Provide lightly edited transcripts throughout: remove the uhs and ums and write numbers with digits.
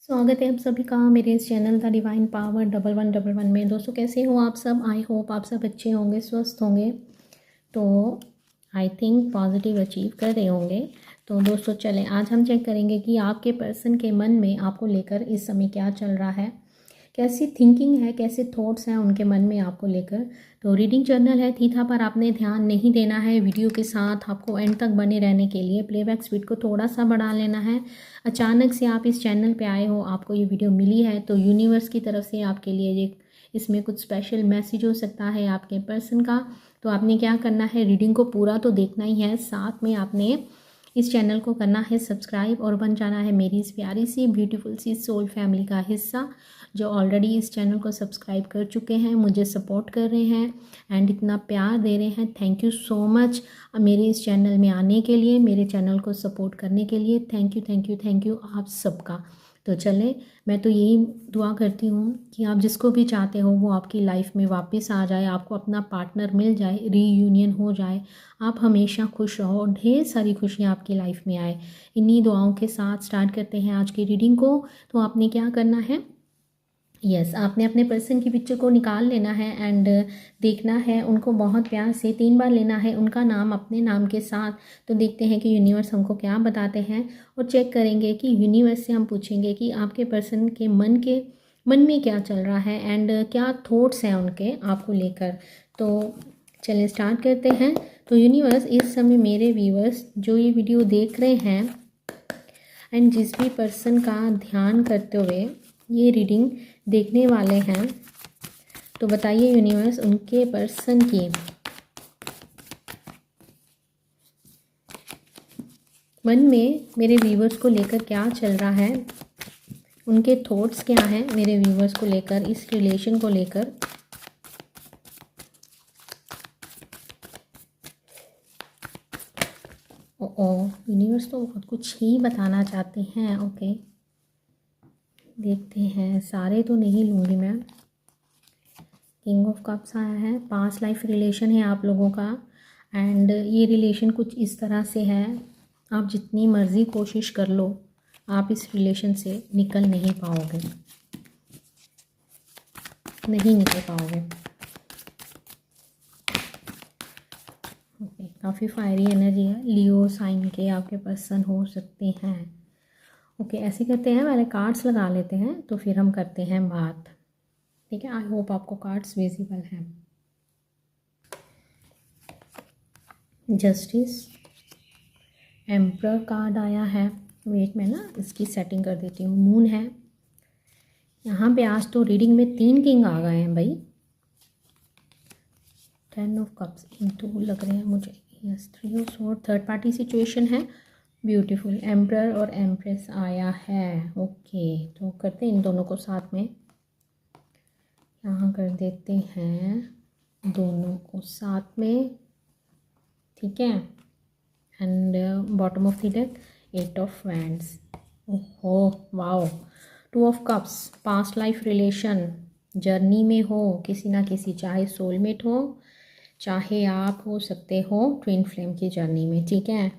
स्वागत है आप सभी का मेरे इस चैनल द डिवाइन पावर 1111 में। दोस्तों कैसे हो आप सब? आई होप आप सब अच्छे होंगे, स्वस्थ होंगे। तो आई थिंक पॉजिटिव अचीव कर रहे होंगे। तो दोस्तों चलें, आज हम चेक करेंगे कि आपके पर्सन के मन में आपको लेकर इस समय क्या चल रहा है, कैसी थिंकिंग है, कैसे थॉट्स हैं उनके मन में आपको लेकर। तो रीडिंग जर्नल है, थीथा पर आपने ध्यान नहीं देना है। वीडियो के साथ आपको एंड तक बने रहने के लिए प्लेबैक स्पीड को थोड़ा सा बढ़ा लेना है। अचानक से आप इस चैनल पे आए हो, आपको ये वीडियो मिली है, तो यूनिवर्स की तरफ से आपके लिए ये इसमें कुछ स्पेशल मैसेज हो सकता है आपके पर्सन का। तो आपने क्या करना है, रीडिंग को पूरा तो देखना ही है, साथ में आपने इस चैनल को करना है सब्सक्राइब और बन जाना है मेरी इस प्यारी सी ब्यूटीफुल सी सोल फैमिली का हिस्सा, जो ऑलरेडी इस चैनल को सब्सक्राइब कर चुके हैं, मुझे सपोर्ट कर रहे हैं एंड इतना प्यार दे रहे हैं। थैंक यू सो मच मेरे इस चैनल में आने के लिए, मेरे चैनल को सपोर्ट करने के लिए। Thank you thank you thank you आप सबका। तो चलें, मैं तो यही दुआ करती हूँ कि आप जिसको भी चाहते हो वो आपकी लाइफ में वापस आ जाए, आपको अपना पार्टनर मिल जाए, रीयूनियन हो जाए, आप हमेशा खुश रहो, ढेर सारी खुशियाँ आपकी लाइफ में आए। इन्हीं दुआओं के साथ स्टार्ट करते हैं आज की रीडिंग को। तो आपने क्या करना है, आपने अपने पर्सन की पिक्चर को निकाल लेना है एंड देखना है, उनको बहुत प्यार से 3 बार लेना है, उनका नाम अपने नाम के साथ। तो देखते हैं कि यूनिवर्स हमको क्या बताते हैं और चेक करेंगे कि यूनिवर्स से हम पूछेंगे कि आपके पर्सन के मन में क्या चल रहा है एंड क्या थॉट्स हैं उनके आपको लेकर। तो चलिए स्टार्ट करते हैं। तो यूनिवर्स, इस समय मेरे व्यूअर्स जो ये वीडियो देख रहे हैं एंड जिस भी पर्सन का ध्यान करते हुए ये रीडिंग देखने वाले हैं, तो बताइए यूनिवर्स उनके पर्सन की मन में मेरे व्यूअर्स को लेकर क्या चल रहा है, उनके थॉट्स क्या हैं मेरे व्यूअर्स को लेकर, इस रिलेशन को लेकर। ओ यूनिवर्स तो बहुत कुछ ही बताना चाहते हैं। ओके देखते हैं, सारे तो नहीं लूँगी मैं। किंग ऑफ कप्स आया है, पास्ट लाइफ रिलेशन है आप लोगों का एंड ये रिलेशन कुछ इस तरह से है, आप जितनी मर्ज़ी कोशिश कर लो आप इस रिलेशन से निकल नहीं पाओगे, नहीं निकल पाओगे। काफ़ी फायरी एनर्जी है, लियो साइन के आपके पर्सन हो सकते हैं। ओके ऐसे करते हैं, पहले कार्ड्स लगा लेते हैं तो फिर हम करते हैं बात। ठीक है, आई होप आपको कार्ड्स विजिबल हैं। जस्टिस, एम्परर कार्ड आया है, वेट मैं ना इसकी सेटिंग कर देती हूँ। मून है यहाँ पे। आज तो रीडिंग में 3 किंग आ गए हैं भाई। 10 ऑफ कप्स, इन 2 लग रहे हैं मुझे। Yes, 3 of sword, third party situation है। ब्यूटीफुल, एम्परर और एम्प्रेस आया है। ओके तो करते हैं इन दोनों को साथ में, यहाँ कर देते हैं दोनों को साथ में। ठीक है, and bottom of the deck 8 of wands. ओहो wow, 2 of cups, past life relation journey में हो किसी ना किसी, चाहे सोलमेट हो चाहे आप हो सकते हो ट्विन फ्लेम की जर्नी में। ठीक है,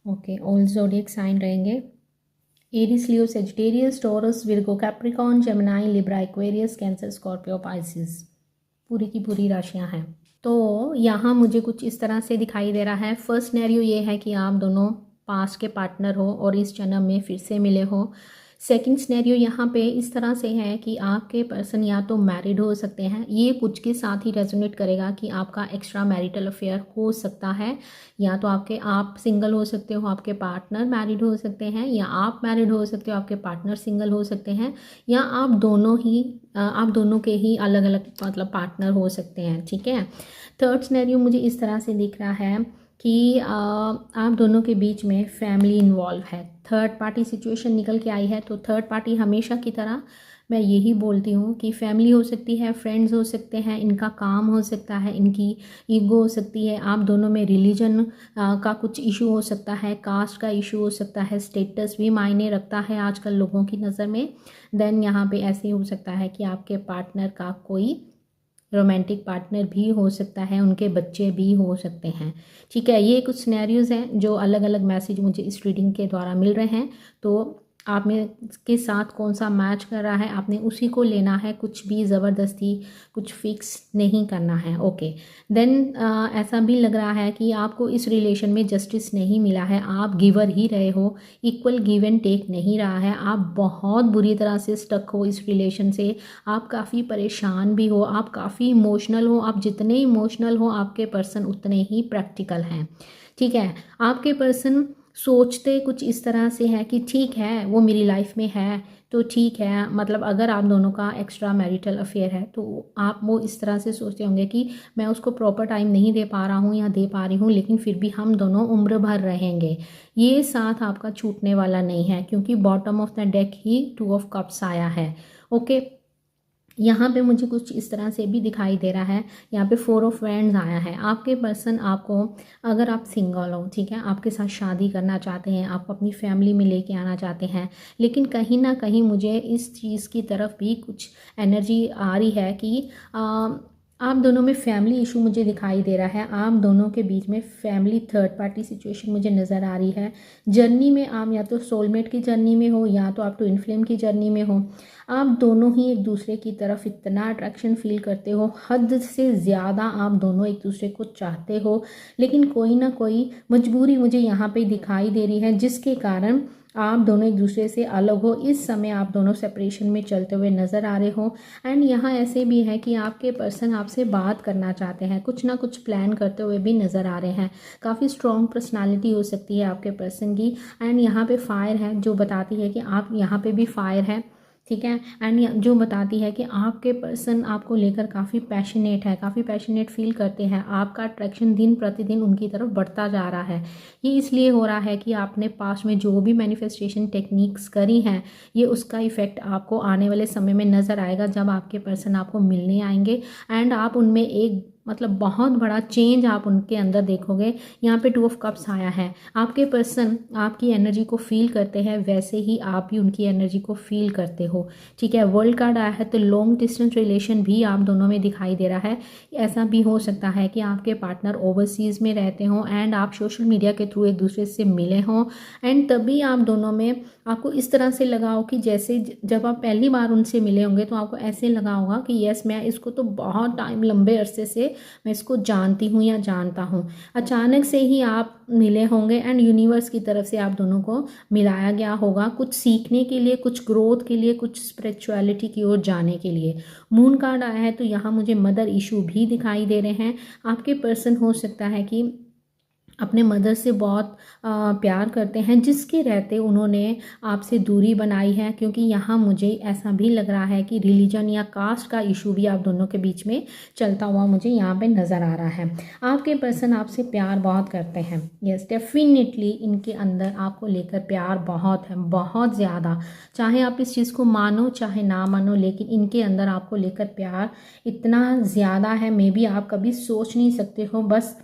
ओके ऑल ज़ोडिएक साइन रहेंगे, Aries, Leo, Sagittarius, Taurus, Virgo, Capricorn, Gemini, Libra, Aquarius, Cancer, Scorpio, Pisces, पूरी की पूरी राशियां हैं। तो यहाँ मुझे कुछ इस तरह से दिखाई दे रहा है। फर्स्ट सिनेरियो ये है कि आप दोनों पास्ट के पार्टनर हो और इस जन्म में फिर से मिले हो। सेकंड सिनेरियो यहाँ पे इस तरह से है कि आपके पर्सन या तो मैरिड हो सकते हैं, ये कुछ के साथ ही रेजोनेट करेगा कि आपका एक्स्ट्रा मैरिटल अफेयर हो सकता है, या तो आप सिंगल हो सकते हो, आपके पार्टनर मैरिड हो सकते हैं, या आप मैरिड हो सकते हो, आपके पार्टनर सिंगल हो सकते हैं, या आप दोनों के ही अलग अलग मतलब पार्टनर हो सकते हैं। ठीक है, थर्ड सिनेरियो मुझे इस तरह से दिख रहा है कि आप दोनों के बीच में फैमिली इन्वॉल्व है, थर्ड पार्टी सिचुएशन निकल के आई है। तो थर्ड पार्टी हमेशा की तरह मैं यही बोलती हूँ कि फैमिली हो सकती है, फ्रेंड्स हो सकते हैं, इनका काम हो सकता है, इनकी ईगो हो सकती है, आप दोनों में रिलीजन का कुछ इशू हो सकता है, कास्ट का इशू हो सकता है, स्टेटस भी मायने रखता है आजकल लोगों की नज़र में। देन यहाँ पे ऐसे हो सकता है कि आपके पार्टनर का कोई रोमांटिक पार्टनर भी हो सकता है, उनके बच्चे भी हो सकते हैं। ठीक है, ये कुछ सिनेरियोज़ हैं जो अलग अलग मैसेज मुझे इस रीडिंग के द्वारा मिल रहे हैं। तो आप में के साथ कौन सा मैच कर रहा है, आपने उसी को लेना है, कुछ भी ज़बरदस्ती कुछ फिक्स नहीं करना है। ओके देन ऐसा भी लग रहा है कि आपको इस रिलेशन में जस्टिस नहीं मिला है, आप गिवर ही रहे हो, इक्वल गिव एंड टेक नहीं रहा है, आप बहुत बुरी तरह से स्टक हो इस रिलेशन से, आप काफ़ी परेशान भी हो, आप काफ़ी इमोशनल हो, आप जितने इमोशनल हो आपके पर्सन उतने ही प्रैक्टिकल हैं। ठीक है, आपके पर्सन सोचते कुछ इस तरह से है कि ठीक है वो मेरी लाइफ में है तो ठीक है, मतलब अगर आप दोनों का एक्स्ट्रा मैरिटल अफेयर है तो आप वो इस तरह से सोचते होंगे कि मैं उसको प्रॉपर टाइम नहीं दे पा रहा हूँ या दे पा रही हूँ, लेकिन फिर भी हम दोनों उम्र भर रहेंगे। ये साथ आपका छूटने वाला नहीं है, क्योंकि bottom of the deck he 2 of cups आया है। ओके यहाँ पे मुझे कुछ इस तरह से भी दिखाई दे रहा है, यहाँ पे 4 ऑफ वैंड्स आया है। आपके पर्सन आपको, अगर आप सिंगल हो, ठीक है, आपके साथ शादी करना चाहते हैं, आप अपनी फैमिली में लेके आना चाहते हैं, लेकिन कहीं ना कहीं मुझे इस चीज़ की तरफ भी कुछ एनर्जी आ रही है कि आप दोनों में फैमिली इशू मुझे दिखाई दे रहा है, आप दोनों के बीच में फैमिली थर्ड पार्टी सिचुएशन मुझे नज़र आ रही है। जर्नी में आप या तो सोलमेट की जर्नी में हो या तो आप ट्विन फ्लेम की जर्नी में हो, आप दोनों ही एक दूसरे की तरफ इतना अट्रैक्शन फील करते हो, हद से ज़्यादा आप दोनों एक दूसरे को चाहते हो, लेकिन कोई ना कोई मजबूरी मुझे यहाँ पे दिखाई दे रही है जिसके कारण आप दोनों एक दूसरे से अलग हो। इस समय आप दोनों सेपरेशन में चलते हुए नज़र आ रहे हो। एंड यहाँ ऐसे भी है कि आपके पर्सन आपसे बात करना चाहते हैं, कुछ ना कुछ प्लान करते हुए भी नज़र आ रहे हैं। काफ़ी स्ट्रॉन्ग पर्सनालिटी हो सकती है आपके पर्सन की। एंड यहाँ पे फायर है जो बताती है कि आप, यहाँ पे भी फायर है, ठीक है, एंड जो बताती है कि आपके पर्सन आपको लेकर काफ़ी पैशनेट है, काफ़ी पैशनेट फील करते हैं, आपका अट्रैक्शन दिन प्रतिदिन उनकी तरफ बढ़ता जा रहा है। ये इसलिए हो रहा है कि आपने पास्ट में जो भी मैनिफेस्टेशन टेक्निक्स करी हैं, ये उसका इफ़ेक्ट आपको आने वाले समय में नज़र आएगा जब आपके पर्सन आपको मिलने आएंगे एंड आप उनमें एक मतलब बहुत बड़ा चेंज आप उनके अंदर देखोगे। यहाँ पे 2 ऑफ कप्स आया है, आपके पर्सन आपकी एनर्जी को फील करते हैं, वैसे ही आप भी उनकी एनर्जी को फील करते हो। ठीक है, वर्ल्ड कार्ड आया है तो लॉन्ग डिस्टेंस रिलेशन भी आप दोनों में दिखाई दे रहा है। ऐसा भी हो सकता है कि आपके पार्टनर ओवरसीज़ में रहते हों एंड आप सोशल मीडिया के थ्रू एक दूसरे से मिले हों एंड तभी आप दोनों में आपको इस तरह से लगा हो कि जैसे जब आप पहली बार उनसे मिले होंगे तो आपको ऐसे लगा होगा कि यस मैं इसको तो बहुत टाइम लंबे अरसे से मैं इसको जानती हूँ या जानता हूँ। अचानक से ही आप मिले होंगे एंड यूनिवर्स की तरफ से आप दोनों को मिलाया गया होगा कुछ सीखने के लिए, कुछ ग्रोथ के लिए, कुछ स्पिरिचुअलिटी की ओर जाने के लिए। मून कार्ड आया है तो यहाँ मुझे मदर इशू भी दिखाई दे रहे हैं। आपके पर्सन हो सकता है कि अपने मदर से बहुत प्यार करते हैं, जिसके रहते उन्होंने आपसे दूरी बनाई है, क्योंकि यहाँ मुझे ऐसा भी लग रहा है कि रिलीजन या कास्ट का इशू भी आप दोनों के बीच में चलता हुआ मुझे यहाँ पे नज़र आ रहा है। आपके पर्सन आपसे प्यार बहुत करते हैं, यस डेफिनेटली इनके अंदर आपको लेकर प्यार बहुत है, बहुत ज़्यादा, चाहे आप इस चीज़ को मानो चाहे ना मानो, लेकिन इनके अंदर आपको लेकर प्यार इतना ज़्यादा है मे बी आप कभी सोच नहीं सकते हो। बस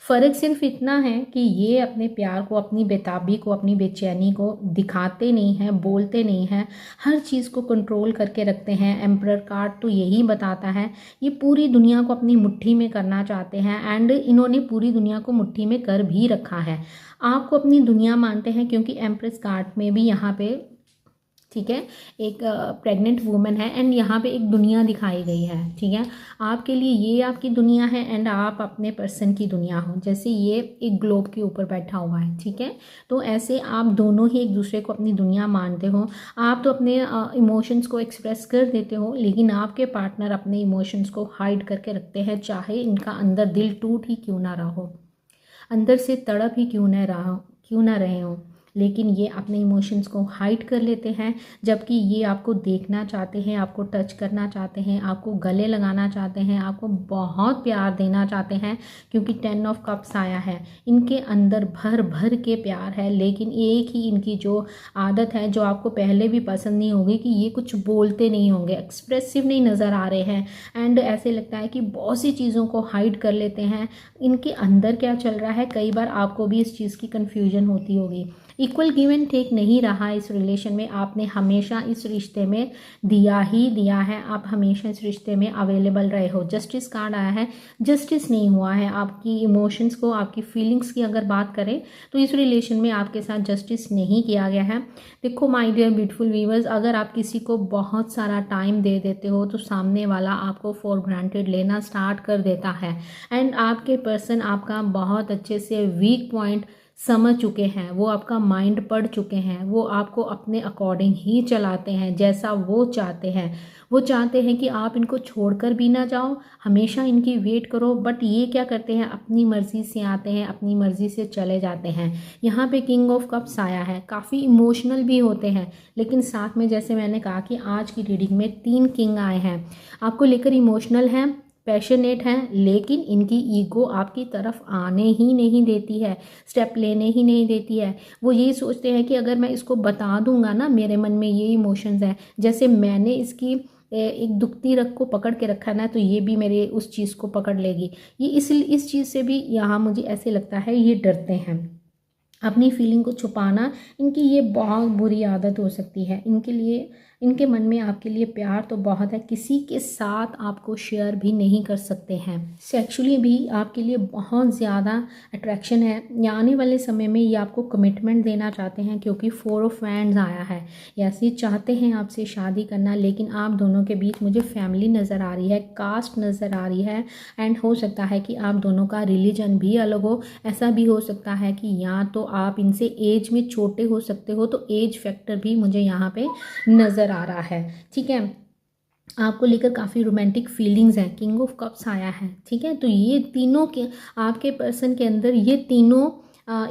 फ़र्क सिर्फ इतना है कि ये अपने प्यार को, अपनी बेताबी को, अपनी बेचैनी को दिखाते नहीं हैं, बोलते नहीं हैं, हर चीज़ को कंट्रोल करके रखते हैं। एम्परर कार्ड तो यही बताता है, ये पूरी दुनिया को अपनी मुट्ठी में करना चाहते हैं एंड इन्होंने पूरी दुनिया को मुट्ठी में कर भी रखा है। आपको अपनी दुनिया मानते हैं क्योंकि एम्प्रेस कार्ड में भी यहाँ पे, ठीक है, एक प्रेग्नेंट वुमेन है एंड यहाँ पे एक दुनिया दिखाई गई है। ठीक है, आपके लिए ये आपकी दुनिया है एंड आप अपने पर्सन की दुनिया हो, जैसे ये एक ग्लोब के ऊपर बैठा हुआ है। ठीक है, तो ऐसे आप दोनों ही एक दूसरे को अपनी दुनिया मानते हो। आप तो अपने इमोशंस को एक्सप्रेस कर देते हो, लेकिन आपके पार्टनर अपने इमोशंस को हाइड करके रखते हैं, चाहे इनका अंदर दिल टूट ही क्यों ना रहा हो, अंदर से तड़प ही क्यों ना रहे हो, लेकिन ये अपने इमोशंस को हाइड कर लेते हैं, जबकि ये आपको देखना चाहते हैं, आपको टच करना चाहते हैं, आपको गले लगाना चाहते हैं, आपको बहुत प्यार देना चाहते हैं, क्योंकि 10 ऑफ कप्स आया है। इनके अंदर भर भर के प्यार है, लेकिन एक ही इनकी जो आदत है जो आपको पहले भी पसंद नहीं होगी कि ये कुछ बोलते नहीं होंगे, एक्सप्रेसिव नहीं नज़र आ रहे हैं एंड ऐसे लगता है कि बहुत सी चीज़ों को हाइड कर लेते हैं। इनके अंदर क्या चल रहा है, कई बार आपको भी इस चीज़ की कन्फ्यूजन होती होगी। इक्वल गिव एंड टेक नहीं रहा इस रिलेशन में। आपने हमेशा इस रिश्ते में दिया ही दिया है, आप हमेशा इस रिश्ते में अवेलेबल रहे हो। जस्टिस कार्ड आया है, जस्टिस नहीं हुआ है आपकी इमोशंस को, आपकी फीलिंग्स की अगर बात करें तो इस रिलेशन में आपके साथ जस्टिस नहीं किया गया है। देखो माय डियर ब्यूटीफुल व्यूअर्स, अगर आप किसी को बहुत सारा टाइम दे देते हो तो सामने वाला आपको फॉर ग्रांटेड लेना स्टार्ट कर देता है। एंड आपके पर्सन आपका बहुत अच्छे से वीक पॉइंट समझ चुके हैं, वो आपका माइंड पढ़ चुके हैं, वो आपको अपने अकॉर्डिंग ही चलाते हैं जैसा वो चाहते हैं। वो चाहते हैं कि आप इनको छोड़कर भी ना जाओ, हमेशा इनकी वेट करो, बट ये क्या करते हैं, अपनी मर्ज़ी से आते हैं, अपनी मर्ज़ी से चले जाते हैं। यहाँ पे किंग ऑफ कप्स आया है, काफ़ी इमोशनल भी होते हैं, लेकिन साथ में जैसे मैंने कहा कि आज की रीडिंग में 3 किंग आए हैं, आपको लेकर इमोशनल हैं, पैशनेट हैं, लेकिन इनकी ईगो आपकी तरफ आने ही नहीं देती है, स्टेप लेने ही नहीं देती है। वो ये सोचते हैं कि अगर मैं इसको बता दूंगा ना मेरे मन में ये इमोशंस हैं, जैसे मैंने इसकी एक दुखती रग को पकड़ के रखा ना, तो ये भी मेरे उस चीज़ को पकड़ लेगी। ये इस चीज़ से भी यहाँ मुझे ऐसे लगता है ये डरते हैं। अपनी फीलिंग को छुपाना इनकी ये बहुत बुरी आदत हो सकती है। इनके लिए, इनके मन में आपके लिए प्यार तो बहुत है, किसी के साथ आपको शेयर भी नहीं कर सकते हैं। सेक्सुअली भी आपके लिए बहुत ज़्यादा अट्रैक्शन है। या आने वाले समय में ये आपको कमिटमेंट देना चाहते हैं, क्योंकि 4 ऑफ वैंड्स आया है। ऐसे चाहते हैं आपसे शादी करना, लेकिन आप दोनों के बीच मुझे फैमिली नज़र आ रही है, कास्ट नज़र आ रही है, एंड हो सकता है कि आप दोनों का रिलीजन भी अलग हो। ऐसा भी हो सकता है कि या तो आप इनसे एज में छोटे हो सकते हो, तो एज फैक्टर भी मुझे यहाँ पे नज़र आ रहा है। ठीक है, आपको लेकर काफ़ी रोमांटिक फीलिंग्स हैं, किंग ऑफ कप्स आया है। ठीक है, तो ये तीनों के आपके पर्सन के अंदर ये तीनों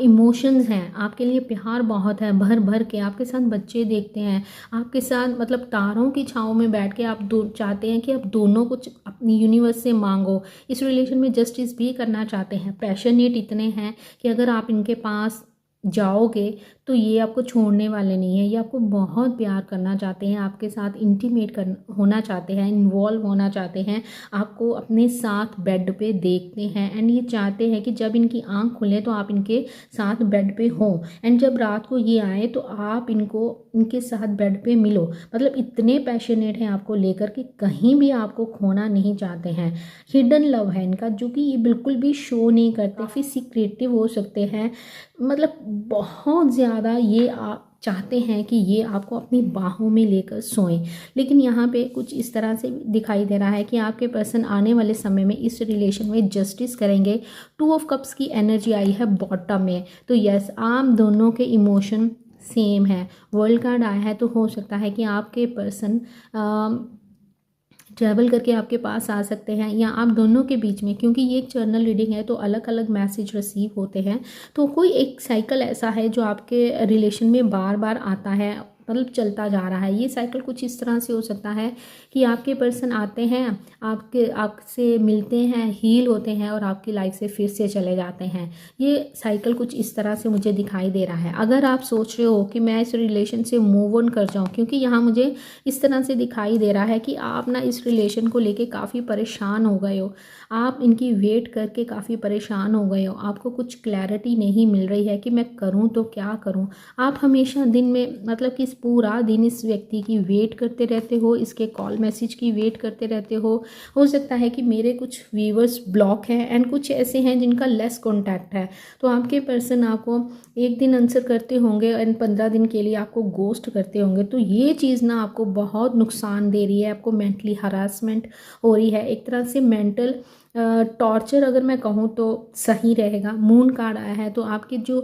इमोशंस हैं। आपके लिए प्यार बहुत है, भर भर के आपके साथ बच्चे देखते हैं, आपके साथ मतलब तारों की छाँव में बैठ के आप चाहते हैं कि आप दोनों कुछ अपनी यूनिवर्स से मांगो। इस रिलेशन में जस्टिस भी करना चाहते हैं, पैशनेट इतने हैं कि अगर आप इनके पास जाओगे तो ये आपको छोड़ने वाले नहीं है। ये आपको बहुत प्यार करना चाहते हैं, आपके साथ इंटीमेट होना चाहते हैं, इन्वॉल्व होना चाहते हैं, आपको अपने साथ बेड पे देखते हैं, एंड ये चाहते हैं कि जब इनकी आंख खुले तो आप इनके साथ बेड पे हो, एंड जब रात को ये आए तो आप इनको इनके साथ बेड पे मिलो। मतलब इतने पैशनेट हैं आपको लेकर कि कहीं भी आपको खोना नहीं चाहते हैं। हिडन लव है इनका, जो कि ये बिल्कुल भी शो नहीं करते, फिर सीक्रेटिव हो सकते हैं। मतलब बहुत ज़्यादा ये आप चाहते हैं कि ये आपको अपनी बाहों में लेकर सोएं। लेकिन यहाँ पे कुछ इस तरह से दिखाई दे रहा है कि आपके पर्सन आने वाले समय में इस रिलेशन में जस्टिस करेंगे। 2 ऑफ कप्स की एनर्जी आई है बॉटम में, तो यस, आप दोनों के इमोशन सेम है। वर्ल्ड कार्ड आया है, तो हो सकता है कि आपके पर्सन ट्रैवल करके आपके पास आ सकते हैं, या आप दोनों के बीच में, क्योंकि ये एक जर्नल रीडिंग है तो अलग अलग मैसेज रिसीव होते हैं, तो कोई एक साइकिल ऐसा है जो आपके रिलेशन में बार बार आता है, मतलब चलता जा रहा है। ये साइकिल कुछ इस तरह से हो सकता है कि आपके पर्सन आते हैं, आपसे मिलते हैं, हील होते हैं, और आपकी लाइफ से फिर से चले जाते हैं। ये साइकिल कुछ इस तरह से मुझे दिखाई दे रहा है। अगर आप सोच रहे हो कि मैं इस रिलेशन से मूव ऑन कर जाऊं, क्योंकि यहाँ मुझे इस तरह से दिखाई दे रहा है कि आप ना इस रिलेशन को लेके काफ़ी परेशान हो गए हो, आप इनकी वेट करके काफ़ी परेशान हो गए हो, आपको कुछ क्लैरिटी नहीं मिल रही है कि मैं करूँ तो क्या करूँ। आप हमेशा दिन में मतलब कि पूरा दिन इस व्यक्ति की वेट करते रहते हो, इसके कॉल मैसेज की वेट करते रहते हो सकता है कि मेरे कुछ व्यूवर्स ब्लॉक हैं, एंड कुछ ऐसे हैं जिनका लेस कॉन्टैक्ट है, तो आपके पर्सन आपको एक दिन आंसर करते होंगे एंड 15 दिन के लिए आपको गोस्ट करते होंगे। तो ये चीज़ ना आपको बहुत नुकसान दे रही है, आपको मेंटली हरासमेंट हो रही है, एक तरह से मेंटल टॉर्चर अगर मैं कहूँ तो सही रहेगा। मून कार्ड आया है, तो आपके जो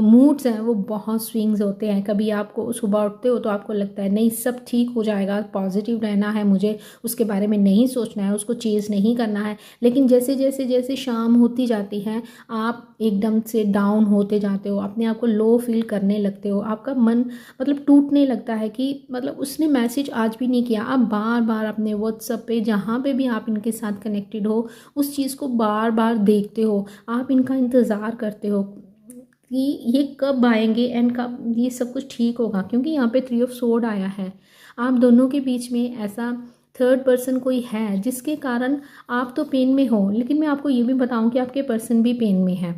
मूड्स हैं वो बहुत स्विंग्स होते हैं। कभी आपको सुबह उठते हो तो आपको लगता है नहीं सब ठीक हो जाएगा, पॉजिटिव रहना है, मुझे उसके बारे में नहीं सोचना है, उसको चेज़ नहीं करना है। लेकिन जैसे जैसे जैसे शाम होती जाती है आप एकदम से डाउन होते जाते हो, अपने आप को लो फील करने लगते हो, आपका मन मतलब टूटने लगता है कि मतलब उसने मैसेज आज भी नहीं किया। आप बार बार अपने व्हाट्सएप पे जहाँ पे भी आप इनके साथ कनेक्टेड हो उस चीज़ को बार बार देखते हो, आप इनका इंतज़ार करते हो कि ये कब आएंगे एंड कब ये सब कुछ ठीक होगा, क्योंकि यहाँ पे 3 ऑफ सोर्ड आया है। आप दोनों के बीच में ऐसा थर्ड पर्सन कोई है जिसके कारण आप तो पेन में हो, लेकिन मैं आपको ये भी बताऊं कि आपके पर्सन भी पेन में है।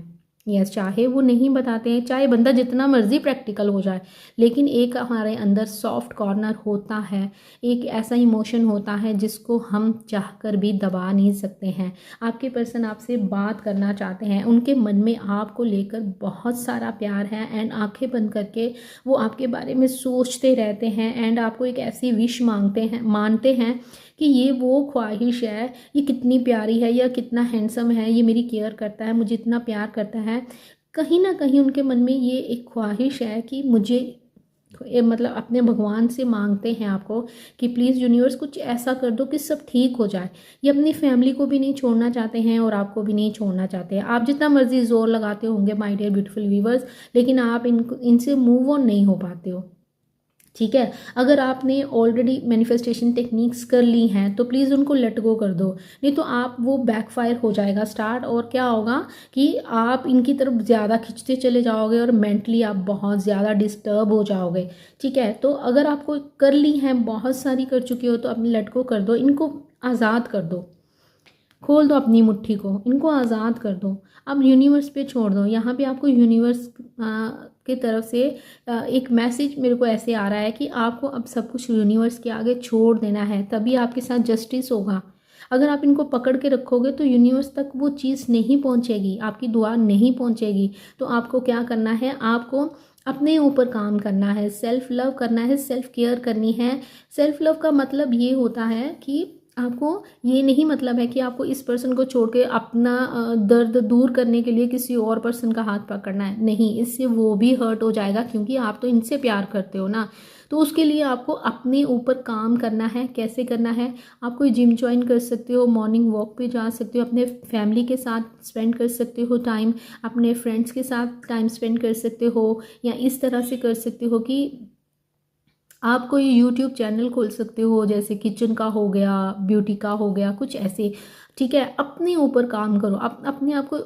यस, चाहे वो नहीं बताते हैं, चाहे बंदा जितना मर्जी प्रैक्टिकल हो जाए, लेकिन एक हमारे अंदर सॉफ्ट कॉर्नर होता है, एक ऐसा इमोशन होता है जिसको हम चाहकर भी दबा नहीं सकते हैं। आपके पर्सन आपसे बात करना चाहते हैं, उनके मन में आपको लेकर बहुत सारा प्यार है एंड आंखें बंद करके वो आपके बारे में सोचते रहते हैं एंड आपको एक ऐसी विश मानते हैं कि ये वो ख्वाहिश है, ये कितनी प्यारी है, या कितना हैंडसम है, ये मेरी केयर करता है, मुझे इतना प्यार करता है। कहीं ना कहीं उनके मन में ये एक ख्वाहिश है कि मुझे मतलब अपने भगवान से मांगते हैं आपको कि प्लीज़ यूनिवर्स कुछ ऐसा कर दो कि सब ठीक हो जाए। ये अपनी फैमिली को भी नहीं छोड़ना चाहते हैं और आपको भी नहीं छोड़ना चाहते हैं। आप जितना मर्जी जोर लगाते होंगे माय डियर ब्यूटीफुल व्यूवर्स, लेकिन आप इनसे मूव ऑन नहीं हो पाते हो। ठीक है, अगर आपने ऑलरेडी मैनिफेस्टेशन टेक्निक्स कर ली हैं तो प्लीज़ उनको लेट गो कर दो, नहीं तो आप वो बैकफायर हो जाएगा स्टार्ट, और क्या होगा कि आप इनकी तरफ ज़्यादा खिंचते चले जाओगे और मेंटली आप बहुत ज़्यादा डिस्टर्ब हो जाओगे। ठीक है, तो अगर आपको कर ली हैं, बहुत सारी कर चुके हो, तो अपने लेट गो कर दो, इनको आज़ाद कर दो, खोल दो अपनी मुट्ठी को, इनको आज़ाद कर दो, अब यूनिवर्स पे छोड़ दो। यहाँ पे आपको यूनिवर्स की तरफ से एक मैसेज मेरे को ऐसे आ रहा है कि आपको अब सब कुछ यूनिवर्स के आगे छोड़ देना है, तभी आपके साथ जस्टिस होगा। अगर आप इनको पकड़ के रखोगे तो यूनिवर्स तक वो चीज़ नहीं पहुँचेगी, आपकी दुआ नहीं पहुँचेगी। तो आपको क्या करना है, आपको अपने ऊपर काम करना है, सेल्फ लव करना है, सेल्फ केयर करनी है। सेल्फ लव का मतलब ये होता है कि आपको ये नहीं मतलब है कि आपको इस पर्सन को छोड़ के अपना दर्द दूर करने के लिए किसी और पर्सन का हाथ पकड़ना है, नहीं, इससे वो भी हर्ट हो जाएगा, क्योंकि आप तो इनसे प्यार करते हो ना। तो उसके लिए आपको अपने ऊपर काम करना है। कैसे करना है, आप कोई जिम ज्वाइन कर सकते हो, मॉर्निंग वॉक पे जा सकते हो, अपने फैमिली के साथ स्पेंड कर सकते हो टाइम, अपने फ्रेंड्स के साथ टाइम स्पेंड कर सकते हो, या इस तरह से कर सकते हो कि आप कोई यूट्यूब चैनल खोल सकते हो, जैसे किचन का हो गया, ब्यूटी का हो गया, कुछ ऐसे। ठीक है, अपने ऊपर काम करो, अपने आप को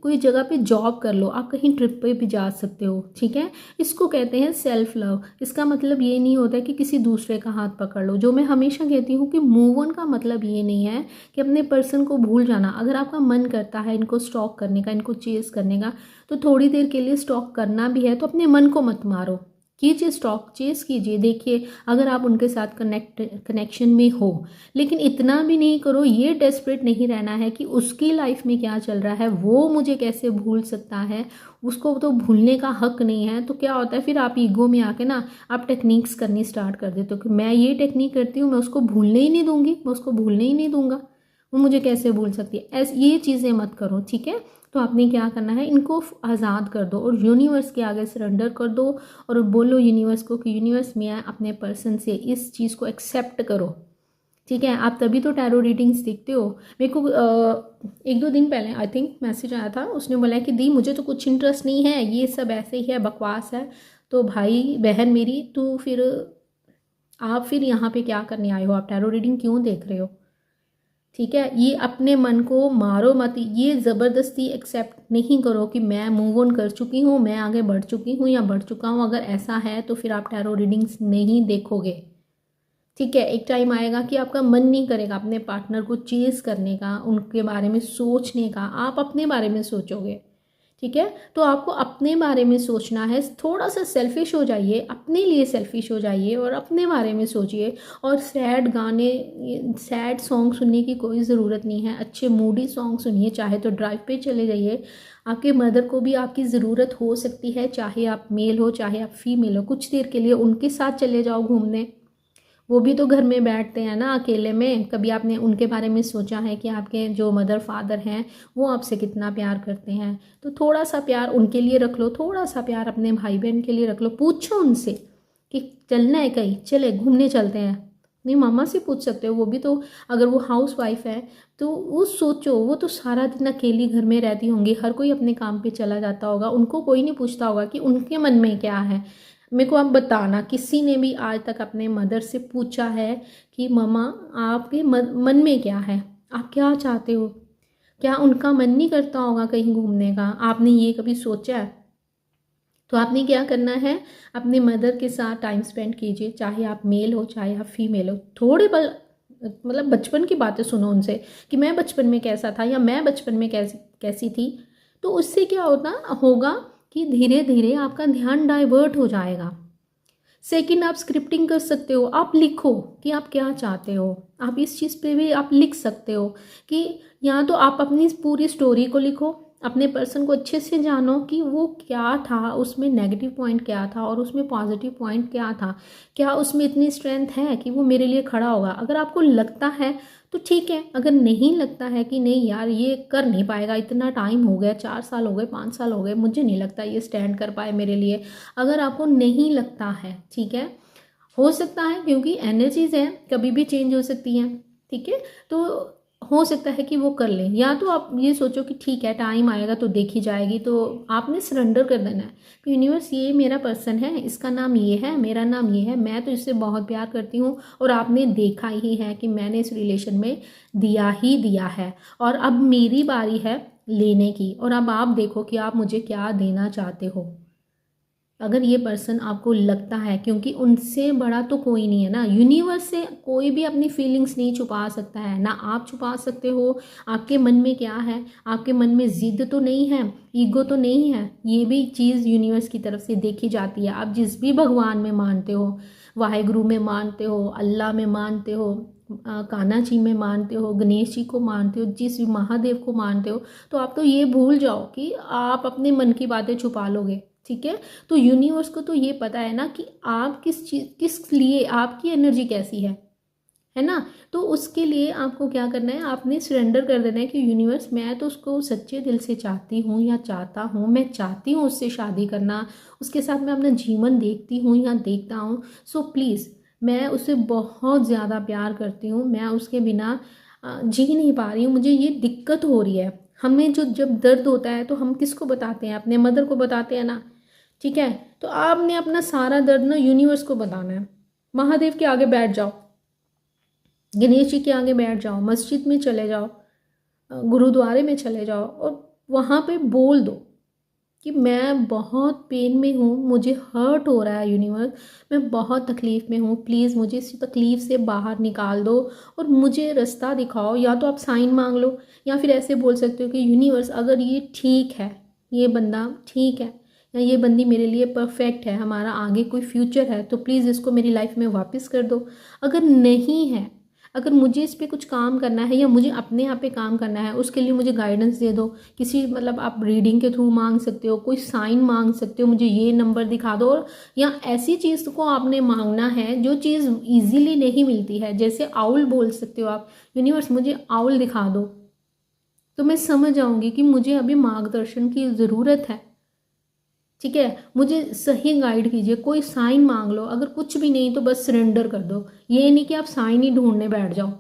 कोई जगह पे जॉब कर लो, आप कहीं ट्रिप पे भी जा सकते हो। ठीक है, इसको कहते हैं सेल्फ लव। इसका मतलब ये नहीं होता है कि किसी दूसरे का हाथ पकड़ लो। जो मैं हमेशा कहती हूँ कि मूव ऑन का मतलब ये नहीं है कि अपने पर्सन को भूल जाना। अगर आपका मन करता है इनको स्टॉक करने का, इनको चेस करने का, तो थोड़ी देर के लिए स्टॉक करना भी है तो अपने मन को मत मारो, कीजिए, स्टॉक चेस कीजिए, देखिए अगर आप उनके साथ कनेक्शन में हो। लेकिन इतना भी नहीं करो, ये डेस्परेट नहीं रहना है कि उसकी लाइफ में क्या चल रहा है, वो मुझे कैसे भूल सकता है, उसको तो भूलने का हक नहीं है। तो क्या होता है फिर, आप ईगो में आके ना आप टेक्निक्स करनी स्टार्ट कर देते हो कि मैं ये टेक्निक करती हूँ, मैं उसको भूलने ही नहीं दूंगी, मैं उसको भूलने ही नहीं दूंगा, वो मुझे कैसे भूल सकती है। ऐसे ये चीज़ें मत करो। ठीक है, तो आपने क्या करना है, इनको आज़ाद कर दो और यूनिवर्स के आगे सरेंडर कर दो और बोलो यूनिवर्स को कि यूनिवर्स मैं अपने पर्सन से इस चीज़ को एक्सेप्ट करो। ठीक है, आप तभी तो टैरो रीडिंग्स देखते हो। मेरे को 1-2 दिन पहले आई थिंक मैसेज आया था, उसने बोला कि दी मुझे तो कुछ इंटरेस्ट नहीं है, ये सब ऐसे ही है, बकवास है। तो भाई बहन मेरी, तो फिर आप फिर यहाँ पे क्या करने आए हो, आप टैरो रीडिंग क्यों देख रहे हो। ठीक है, ये अपने मन को मारो मत, ये ज़बरदस्ती एक्सेप्ट नहीं करो कि मैं मूव ऑन कर चुकी हूँ, मैं आगे बढ़ चुकी हूँ या बढ़ चुका हूँ। अगर ऐसा है तो फिर आप टैरो रीडिंग्स नहीं देखोगे। ठीक है, एक टाइम आएगा कि आपका मन नहीं करेगा अपने पार्टनर को चेज़ करने का, उनके बारे में सोचने का, आप अपने बारे में सोचोगे। ठीक है, तो आपको अपने बारे में सोचना है, थोड़ा सा सेल्फिश हो जाइए, अपने लिए सेल्फिश हो जाइए और अपने बारे में सोचिए। और सैड गाने, सैड सॉन्ग सुनने की कोई ज़रूरत नहीं है, अच्छे मूडी सॉन्ग सुनिए, चाहे तो ड्राइव पे चले जाइए। आपके मदर को भी आपकी ज़रूरत हो सकती है, चाहे आप मेल हो चाहे आप फीमेल हो, कुछ देर के लिए उनके साथ चले जाओ घूमने। वो भी तो घर में बैठते हैं ना अकेले में। कभी आपने उनके बारे में सोचा है कि आपके जो मदर फादर हैं वो आपसे कितना प्यार करते हैं। तो थोड़ा सा प्यार उनके लिए रख लो, थोड़ा सा प्यार अपने भाई बहन के लिए रख लो। पूछो उनसे कि चलना है कहीं, चले घूमने चलते हैं। नहीं, मामा से पूछ सकते हो, वो भी तो, अगर वो हाउस वाइफ है तो वो सोचो, वो तो सारा दिन अकेली घर में रहती होंगी, हर कोई अपने काम पे चला जाता होगा, उनको कोई नहीं पूछता होगा कि उनके मन में क्या है। मेरे को आप बताना, किसी ने भी आज तक अपने मदर से पूछा है कि मम्मा आपके मन में क्या है, आप क्या चाहते हो? क्या उनका मन नहीं करता होगा कहीं घूमने का? आपने ये कभी सोचा है? तो आपने क्या करना है, अपने मदर के साथ टाइम स्पेंड कीजिए, चाहे आप मेल हो चाहे आप फीमेल हो। थोड़े पल, मतलब बचपन की बातें सुनो उनसे कि मैं बचपन में कैसा था या मैं बचपन में कैसी थी। तो उससे क्या होगा कि धीरे धीरे आपका ध्यान डाइवर्ट हो जाएगा। सेकंड, आप स्क्रिप्टिंग कर सकते हो, आप लिखो कि आप क्या चाहते हो, आप इस चीज़ पे भी आप लिख सकते हो कि या तो आप अपनी पूरी स्टोरी को लिखो, अपने पर्सन को अच्छे से जानो कि वो क्या था, उसमें नेगेटिव पॉइंट क्या था और उसमें पॉजिटिव पॉइंट क्या था, क्या उसमें इतनी स्ट्रेंथ है कि वो मेरे लिए खड़ा होगा। अगर आपको लगता है तो ठीक है, अगर नहीं लगता है कि नहीं यार ये कर नहीं पाएगा, इतना टाइम हो गया, 4 साल हो गए, 5 साल हो गए, मुझे नहीं लगता ये स्टैंड कर पाए मेरे लिए, अगर आपको नहीं लगता है, ठीक है, हो सकता है क्योंकि एनर्जीज है कभी भी चेंज हो सकती हैं, ठीक है, तो हो सकता है कि वो कर लें। या तो आप ये सोचो कि ठीक है टाइम आएगा तो देखी जाएगी, तो आपने सरेंडर कर देना है कि यूनिवर्स ये मेरा पर्सन है, इसका नाम ये है, मेरा नाम ये है, मैं तो इससे बहुत प्यार करती हूँ और आपने देखा ही है कि मैंने इस रिलेशन में दिया ही दिया है और अब मेरी बारी है लेने की, और अब आप देखो कि आप मुझे क्या देना चाहते हो। अगर ये पर्सन आपको लगता है, क्योंकि उनसे बड़ा तो कोई नहीं है ना, यूनिवर्स से कोई भी अपनी फीलिंग्स नहीं छुपा सकता है, ना आप छुपा सकते हो। आपके मन में क्या है, आपके मन में जिद तो नहीं है, ईगो तो नहीं है, ये भी चीज़ यूनिवर्स की तरफ से देखी जाती है। आप जिस भी भगवान में मानते हो, वाहेगुरु में मानते हो, अल्लाह में मानते हो, कान्हा जी में मानते हो, गणेश जी को मानते हो, जिस भी महादेव को मानते हो, तो आप तो ये भूल जाओ कि आप अपने मन की बातें छुपा लोगे, ठीक है। तो यूनिवर्स को तो ये पता है ना कि आप किस चीज़, किस लिए, आपकी एनर्जी कैसी है ना। तो उसके लिए आपको क्या करना है, आपने सरेंडर कर देना है कि यूनिवर्स मैं तो उसको सच्चे दिल से चाहती हूँ या चाहता हूँ, मैं चाहती हूँ उससे शादी करना, उसके साथ मैं अपना जीवन देखती हूँ या देखता हूँ। सो प्लीज़, मैं उसे बहुत ज़्यादा प्यार करती हूँ, मैं उसके बिना जी नहीं पा रही हूँ, मुझे ये दिक्कत हो रही है। हमें जो जब दर्द होता है तो हम किसको बताते हैं, अपने मदर को बताते हैं ना, ठीक है। तो आपने अपना सारा दर्द ना यूनिवर्स को बताना है। महादेव के आगे बैठ जाओ, गणेश जी के आगे बैठ जाओ, मस्जिद में चले जाओ, गुरुद्वारे में चले जाओ और वहाँ पे बोल दो कि मैं बहुत पेन में हूँ, मुझे हर्ट हो रहा है यूनिवर्स, मैं बहुत तकलीफ़ में हूँ, प्लीज़ मुझे इस तकलीफ़ से बाहर निकाल दो और मुझे रास्ता दिखाओ। या तो आप साइन मांग लो या फिर ऐसे बोल सकते हो कि यूनिवर्स अगर ये ठीक है, ये बंदा ठीक है या ये बंदी मेरे लिए परफेक्ट है, हमारा आगे कोई फ्यूचर है, तो प्लीज़ इसको मेरी लाइफ में वापस कर दो। अगर नहीं है, अगर मुझे इस पे कुछ काम करना है या मुझे अपने यहाँ पे काम करना है, उसके लिए मुझे गाइडेंस दे दो। किसी मतलब आप रीडिंग के थ्रू मांग सकते हो, कोई साइन मांग सकते हो, मुझे ये नंबर दिखा दो, और या ऐसी चीज़ को आपने मांगना है जो चीज़ इजीली नहीं मिलती है, जैसे आउल बोल सकते हो आप, यूनिवर्स मुझे आउल दिखा दो, तो मैं समझ जाऊंगी कि मुझे अभी मार्गदर्शन की ज़रूरत है, ठीक है, मुझे सही गाइड कीजिए। कोई साइन मांग लो, अगर कुछ भी नहीं तो बस सरेंडर कर दो। ये नहीं कि आप साइन ही ढूंढने बैठ जाओ,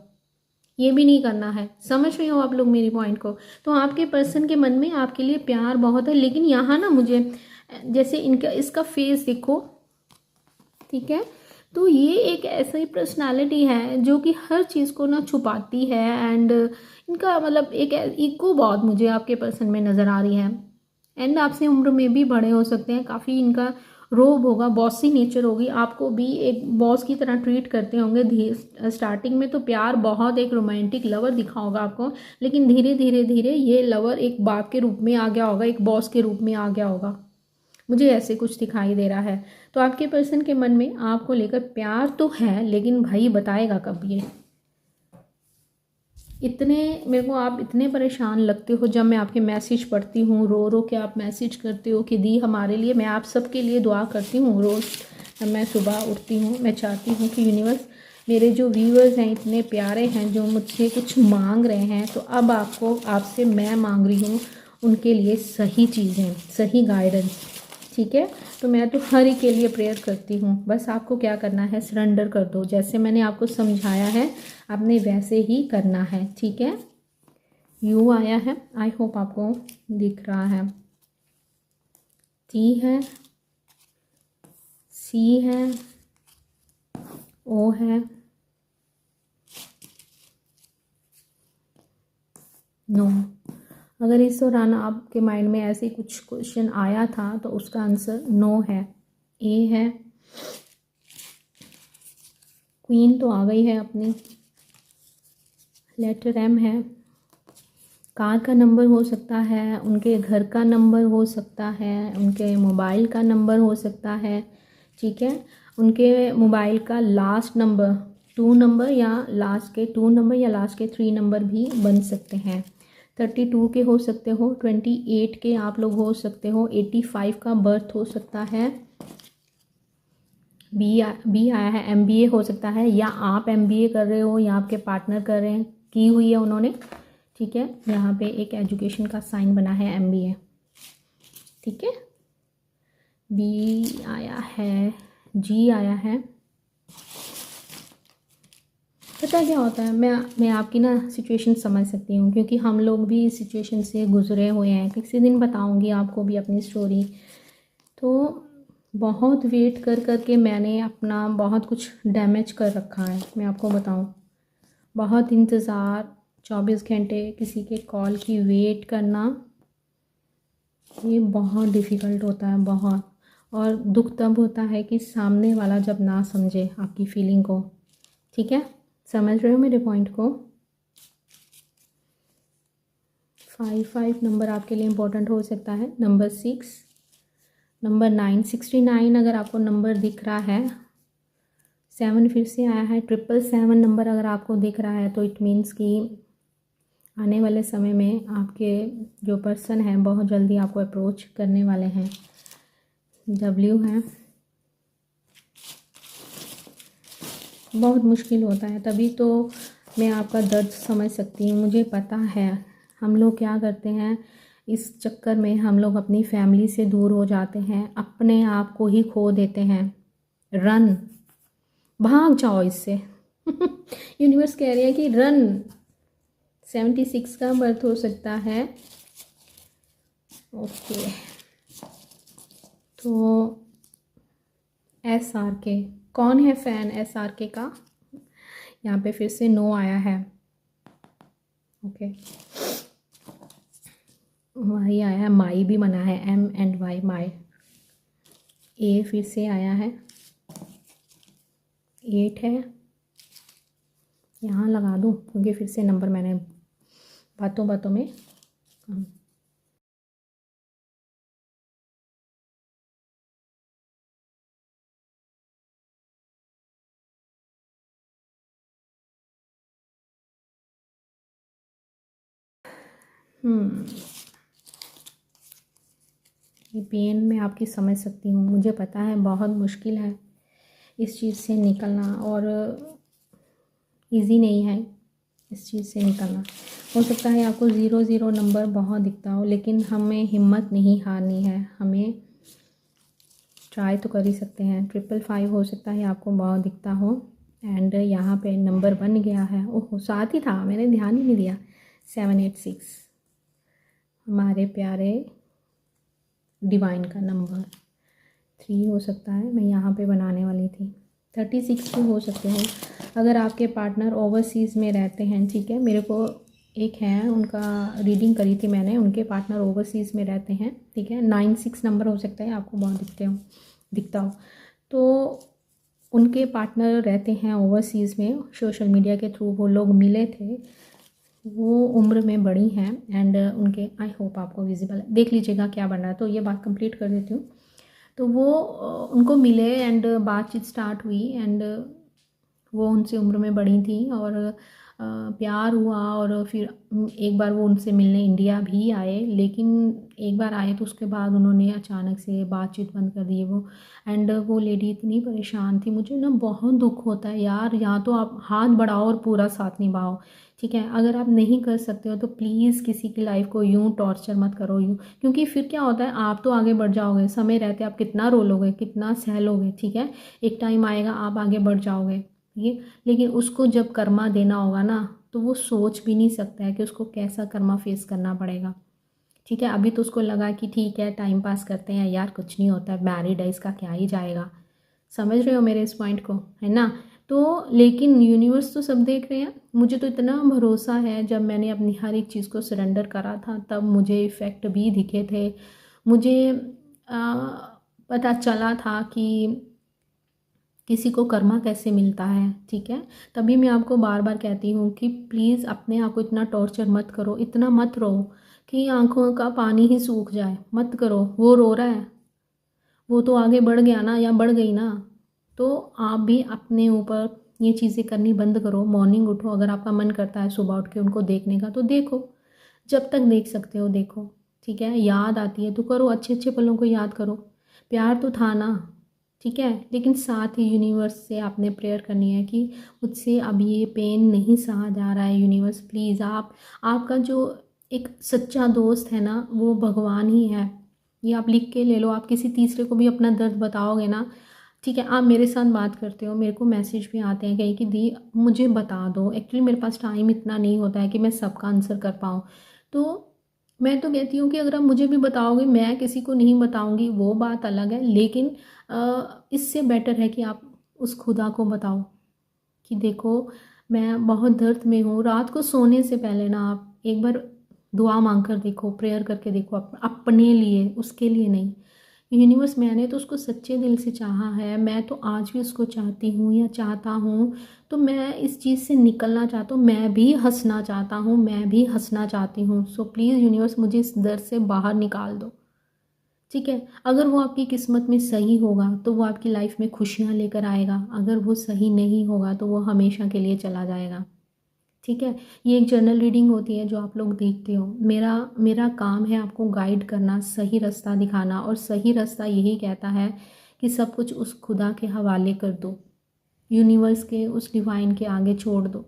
ये भी नहीं करना है। समझ रहे हो आप लोग मेरी पॉइंट को। तो आपके पर्सन के मन में आपके लिए प्यार बहुत है, लेकिन यहाँ ना मुझे जैसे इनका इसका फेस देखो, ठीक है, तो ये एक ऐसी पर्सनालिटी है जो कि हर चीज़ को ना छुपाती है, एंड इनका मतलब एक ईगो बहुत मुझे आपके पर्सन में नज़र आ रही है, एंड आपसे उम्र में भी बड़े हो सकते हैं, काफ़ी इनका रोब होगा, बॉसी नेचर होगी, आपको भी एक बॉस की तरह ट्रीट करते होंगे। स्टार्टिंग में तो प्यार बहुत एक रोमांटिक लवर दिखा होगा आपको, लेकिन धीरे धीरे धीरे ये लवर एक बाप के रूप में आ गया होगा, एक बॉस के रूप में आ गया होगा, मुझे ऐसे कुछ दिखाई दे रहा है। तो आपके पर्सन के मन में आपको लेकर प्यार तो है, लेकिन भाई बताएगा कब ये। इतने मेरे को आप इतने परेशान लगते हो जब मैं आपके मैसेज पढ़ती हूँ, रो रो के आप मैसेज करते हो कि दी हमारे लिए, मैं आप सबके लिए दुआ करती हूँ रोज़ जब मैं सुबह उठती हूँ। मैं चाहती हूँ कि यूनिवर्स मेरे जो व्यूअर्स हैं इतने प्यारे हैं जो मुझसे कुछ मांग रहे हैं, तो अब आपको आपसे मैं मांग रही हूँ उनके लिए सही चीज़ें, सही गाइडेंस, ठीक है। तो मैं तो हर एक के लिए प्रेयर करती हूँ, बस आपको क्या करना है, सरेंडर कर दो, जैसे मैंने आपको समझाया है आपने वैसे ही करना है, ठीक है। यू आया है, आई होप आपको दिख रहा है, टी है, सी है, ओ है, नो। अगर इस दौरान आपके माइंड में ऐसे कुछ क्वेश्चन आया था तो उसका आंसर नो है। ए है, क्वीन तो आ गई है अपनी, लेटर एम है, कार का नंबर हो सकता है, उनके घर का नंबर हो सकता है, उनके मोबाइल का नंबर हो सकता है, ठीक है। उनके मोबाइल का लास्ट नंबर 2 नंबर या लास्ट के 2 नंबर या लास्ट के 3 नंबर भी बन सकते हैं। 32 के हो सकते हो, 28 के आप लोग हो सकते हो, 85 का बर्थ हो सकता है, बी आया है, MBA हो सकता है, या आप MBA कर रहे हो या आपके पार्टनर कर रहे हैं, की हुई है उन्होंने, ठीक है। यहाँ पे एक एजुकेशन का साइन बना है MBA, ठीक है। बी आया है, जी आया है। पता क्या होता है, मैं आपकी ना सिचुएशन समझ सकती हूँ, क्योंकि हम लोग भी इस सिचुएशन से गुजरे हुए हैं। किसी दिन बताऊँगी आपको भी अपनी स्टोरी। तो बहुत वेट कर कर के मैंने अपना बहुत कुछ डैमेज कर रखा है, मैं आपको बताऊँ। बहुत इंतज़ार, 24 घंटे किसी के कॉल की वेट करना, ये बहुत डिफ़िकल्ट होता है, बहुत। और दुख तब होता है कि सामने वाला जब ना समझे आपकी फीलिंग को, ठीक है। समझ रहे हो मेरे पॉइंट को। 55 नंबर आपके लिए इम्पोर्टेंट हो सकता है। नंबर 6, नंबर 9, 69 अगर आपको नंबर दिख रहा है। 7 फिर से आया है। 777 नंबर अगर आपको दिख रहा है तो इट मीन्स कि आने वाले समय में आपके जो पर्सन हैं बहुत जल्दी आपको अप्रोच करने वाले हैं। W है, बहुत मुश्किल होता है, तभी तो मैं आपका दर्द समझ सकती हूँ। मुझे पता है हम लोग क्या करते हैं, इस चक्कर में हम लोग अपनी फैमिली से दूर हो जाते हैं, अपने आप को ही खो देते हैं। रन, भाग जाओ इससे। यूनिवर्स कह रही है कि रन। 76 का बर्थ हो सकता है। ओके, तो SRK कौन है फैन SRK का? यहाँ पे फिर से नो आया है। ओके, वही आया है, माई भी बना है, MY माई। A फिर से आया है, 8 है। यहाँ लगा दूँ क्योंकि फिर से नंबर मैंने बातों बातों में ये पेन मैं आपकी समझ सकती हूँ। मुझे पता है बहुत मुश्किल है इस चीज़ से निकलना, और इजी नहीं है इस चीज़ से निकलना। हो सकता है आपको 00 नंबर बहुत दिखता हो, लेकिन हमें हिम्मत नहीं हारनी है, हमें ट्राई तो कर ही सकते हैं। 555 हो सकता है आपको बहुत दिखता हो। एंड यहाँ पे नंबर बन गया है, ओह साथ ही था, मैंने ध्यान ही नहीं दिया। 786 हमारे प्यारे डिवाइन का नंबर। 3 हो सकता है, मैं यहाँ पे बनाने वाली थी। 36 भी हो सकते हो अगर आपके पार्टनर ओवरसीज़ में रहते हैं, ठीक है। मेरे को एक है, उनका रीडिंग करी थी मैंने, उनके पार्टनर ओवरसीज़ में रहते हैं, ठीक है। 96 नंबर हो सकता है आपको बहुत दिखता हो। तो उनके पार्टनर रहते हैं ओवरसीज़ में, सोशल मीडिया के थ्रू वो लोग मिले थे, वो उम्र में बड़ी हैं। एंड उनके, आई होप आपको विजिबल है, देख लीजिएगा क्या बन रहा है। तो ये बात कंप्लीट कर देती हूँ। तो वो उनको मिले एंड बातचीत स्टार्ट हुई, एंड वो उनसे उम्र में बड़ी थी, और प्यार हुआ। और फिर एक बार वो उनसे मिलने इंडिया भी आए, लेकिन एक बार आए तो उसके बाद उन्होंने अचानक से बातचीत बंद कर दी वो। एंड वो लेडी इतनी परेशान थी, मुझे ना बहुत दुख होता है यार। या तो आप हाथ बढ़ाओ और पूरा साथ निभाओ, ठीक है। अगर आप नहीं कर सकते हो तो प्लीज़ किसी की लाइफ को यूँ टॉर्चर मत करो यूँ, क्योंकि फिर क्या होता है, आप तो आगे बढ़ जाओगे, समय रहते आप कितना रो लोगे, कितना सह लोगे, ठीक है। एक टाइम आएगा आप आगे बढ़ जाओगे, ये। लेकिन उसको जब कर्मा देना होगा ना, तो वो सोच भी नहीं सकता है कि उसको कैसा कर्मा फेस करना पड़ेगा, ठीक है। अभी तो उसको लगा कि ठीक है टाइम पास करते हैं यार, कुछ नहीं होता है, मैरिड है, इसका क्या ही जाएगा। समझ रहे हो मेरे इस पॉइंट को, है ना। तो लेकिन यूनिवर्स तो सब देख रहे हैं। मुझे तो इतना भरोसा है, जब मैंने अपनी हर एक चीज़ को सरेंडर करा था तब मुझे इफ़ेक्ट भी दिखे थे। मुझे पता चला था कि किसी को कर्मा कैसे मिलता है, ठीक है। तभी मैं आपको बार बार कहती हूँ कि प्लीज़ अपने आप को इतना टॉर्चर मत करो, इतना मत रो कि आंखों का पानी ही सूख जाए, मत करो। वो रो रहा है, वो तो आगे बढ़ गया ना या बढ़ गई ना, तो आप भी अपने ऊपर ये चीज़ें करनी बंद करो। मॉर्निंग उठो, अगर आपका मन करता है सुबह उठ के उनको देखने का तो देखो, जब तक देख सकते हो देखो, ठीक है। याद आती है तो करो, अच्छे अच्छे पलों को याद करो। प्यार तो था ना, ठीक है। लेकिन साथ ही यूनिवर्स से आपने प्रेयर करनी है कि मुझसे अब ये पेन नहीं सहा जा रहा है, यूनिवर्स प्लीज़ आप, आपका जो एक सच्चा दोस्त है ना वो भगवान ही है। ये आप लिख के ले लो, आप किसी तीसरे को भी अपना दर्द बताओगे ना, ठीक है। आप मेरे साथ बात करते हो, मेरे को मैसेज भी आते हैं कहीं कि दी मुझे बता दो, एक्चुअली मेरे पास टाइम इतना नहीं होता है कि मैं सबका आंसर कर पाऊँ। तो मैं तो कहती हूँ कि अगर आप मुझे भी बताओगे, मैं किसी को नहीं बताऊँगी वो बात अलग है, लेकिन इससे बेटर है कि आप उस खुदा को बताओ कि देखो मैं बहुत दर्द में हूँ। रात को सोने से पहले ना आप एक बार दुआ मांग कर देखो, प्रेयर करके देखो, अपने लिए, उसके लिए नहीं। यूनिवर्स, मैंने तो उसको सच्चे दिल से चाहा है, मैं तो आज भी उसको चाहती हूँ या चाहता हूँ, तो मैं इस चीज़ से निकलना चाहता हूँ, मैं भी हंसना चाहता हूँ, मैं भी हंसना चाहती हूँ। सो प्लीज़ यूनिवर्स मुझे इस दर्द से बाहर निकाल दो, ठीक है। अगर वो आपकी किस्मत में सही होगा तो वो आपकी लाइफ में खुशियाँ लेकर आएगा, अगर वो सही नहीं होगा तो वो हमेशा के लिए चला जाएगा, ठीक है। ये एक जर्नल रीडिंग होती है जो आप लोग देखते हो। मेरा मेरा काम है आपको गाइड करना, सही रास्ता दिखाना, और सही रास्ता यही कहता है कि सब कुछ उस खुदा के हवाले कर दो, यूनिवर्स के, उस डिवाइन के आगे छोड़ दो,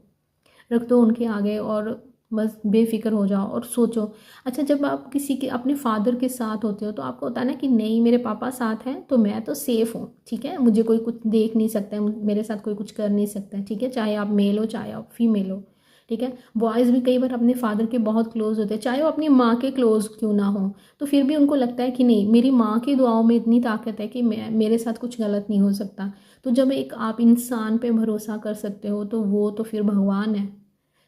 रख दो उनके आगे, और बस बेफिक्र हो जाओ और सोचो। अच्छा, जब आप किसी के अपने फादर के साथ होते हो तो आपको होता है ना कि नहीं मेरे पापा साथ हैं तो मैं तो सेफ़ हूँ, ठीक है, मुझे कोई कुछ देख नहीं सकता है, मेरे साथ कोई कुछ कर नहीं सकता है, ठीक है। चाहे आप मेल हो चाहे आप फीमेल हो, ठीक है। बॉयज़ भी कई बार अपने फादर के बहुत क्लोज होते हैं, चाहे वो अपनी माँ के क्लोज क्यों ना हो, तो फिर भी उनको लगता है कि नहीं मेरी माँ की दुआओं में इतनी ताकत है कि मैं, मेरे साथ कुछ गलत नहीं हो सकता। तो जब एक आप इंसान पे भरोसा कर सकते हो तो वो तो फिर भगवान है।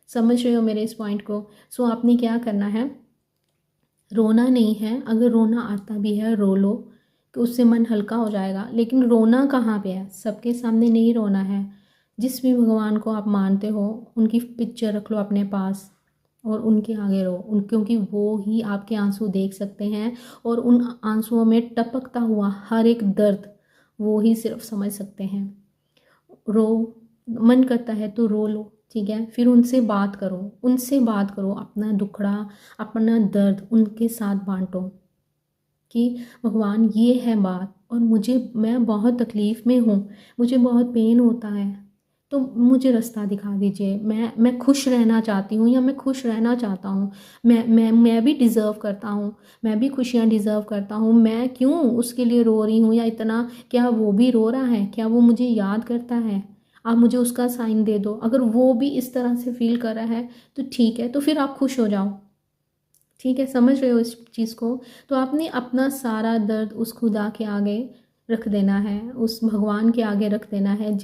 समझ रहे हो मेरे इस पॉइंट को। सो आपने क्या करना है, रोना नहीं है, अगर रोना आता भी है रो लो कि उससे मन हल्का हो जाएगा, लेकिन रोना कहाँ पे है, सबके सामने नहीं रोना है। जिस भी भगवान को आप मानते हो उनकी पिक्चर रख लो अपने पास और उनके आगे रो, उन, क्योंकि वो ही आपके आंसू देख सकते हैं, और उन आंसुओं में टपकता हुआ हर एक दर्द वो ही सिर्फ समझ सकते हैं। रो, मन करता है तो रो लो, ठीक है। फिर उनसे बात करो, उनसे बात करो, अपना दुखड़ा, अपना दर्द उनके साथ बांटो कि भगवान ये है बात, और मुझे, मैं बहुत तकलीफ़ में हूँ, मुझे बहुत पेन होता है, तो मुझे रास्ता दिखा दीजिए। मैं खुश रहना चाहती हूँ या मैं खुश रहना चाहता हूँ, मैं भी डिज़र्व करता हूँ, मैं भी खुशियाँ डिज़र्व करता हूँ, मैं क्यों उसके लिए रो रही हूँ या इतना, क्या वो भी रो रहा है, क्या वो मुझे याद करता है, आप मुझे उसका साइन दे दो। अगर वो भी इस तरह से फील कर रहा है तो ठीक है, तो फिर आप खुश हो जाओ, ठीक है। समझ रहे हो इस चीज़ को। तो आपने अपना सारा दर्द उस खुदा के आगे रख देना है, उस भगवान के आगे रख देना है,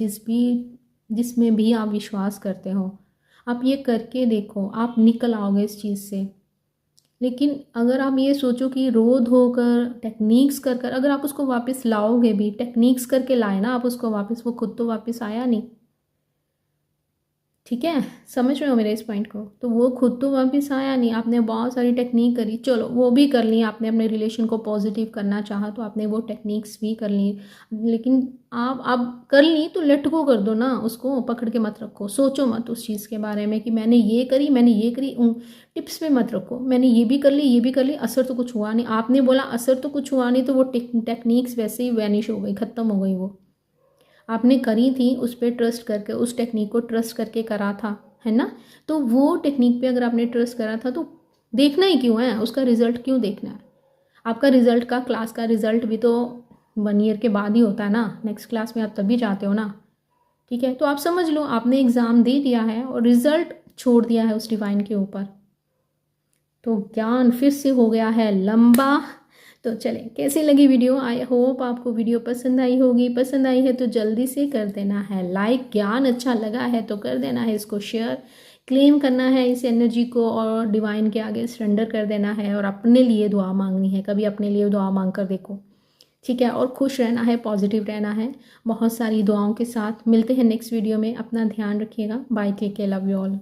जिसमें भी आप विश्वास करते हो। आप ये करके देखो, आप निकल आओगे इस चीज़ से। लेकिन अगर आप ये सोचो कि रो धोकर टेक्निक्स कर कर अगर आप उसको वापस लाओगे भी, टेक्निक्स करके लाए ना आप उसको वापस, वो खुद तो वापस आया नहीं, ठीक है। समझ रहे हो मेरे इस पॉइंट को। तो वो खुद तो वापस आया नहीं, आपने बहुत सारी टेक्निक करी, चलो वो भी कर ली, आपने अपने रिलेशन को पॉजिटिव करना चाहा तो आपने वो टेक्निक्स भी कर ली, लेकिन आप कर ली तो लेट गो कर दो ना, उसको पकड़ के मत रखो, सोचो मत उस चीज़ के बारे में कि मैंने ये करी, मैंने ये करी, टिप्स पे मत रखो, मैंने ये भी कर ली, ये भी कर ली, असर तो कुछ हुआ नहीं। आपने बोला असर तो कुछ हुआ नहीं, तो वो टेक्निक्स वैसे ही वैनिश हो गई, ख़त्म हो गई। वो आपने करी थी उस पर ट्रस्ट करके, उस टेक्निक को ट्रस्ट करके करा था, है ना। तो वो टेक्निक पे अगर आपने ट्रस्ट करा था तो देखना ही क्यों है, उसका रिजल्ट क्यों देखना है। आपका रिजल्ट का, क्लास का रिजल्ट भी तो 1 ईयर के बाद ही होता है ना, नेक्स्ट क्लास में आप तभी जाते हो ना, ठीक है। तो आप समझ लो आपने एग्ज़ाम दे दिया है और रिजल्ट छोड़ दिया है उस डिवाइन के ऊपर। तो ज्ञान फिर से हो गया है लंबा। तो चले, कैसी लगी वीडियो, आई होप आपको वीडियो पसंद आई होगी। पसंद आई है तो जल्दी से कर देना है लाइक, ज्ञान अच्छा लगा है तो कर देना है इसको शेयर, क्लेम करना है इस एनर्जी को और डिवाइन के आगे सरेंडर कर देना है, और अपने लिए दुआ मांगनी है, कभी अपने लिए दुआ मांग कर देखो, ठीक है, और खुश रहना है, पॉजिटिव रहना है, बहुत सारी दुआओं के साथ। मिलते हैं नेक्स्ट वीडियो में, अपना ध्यान रखिएगा। Bye, take care, love you all.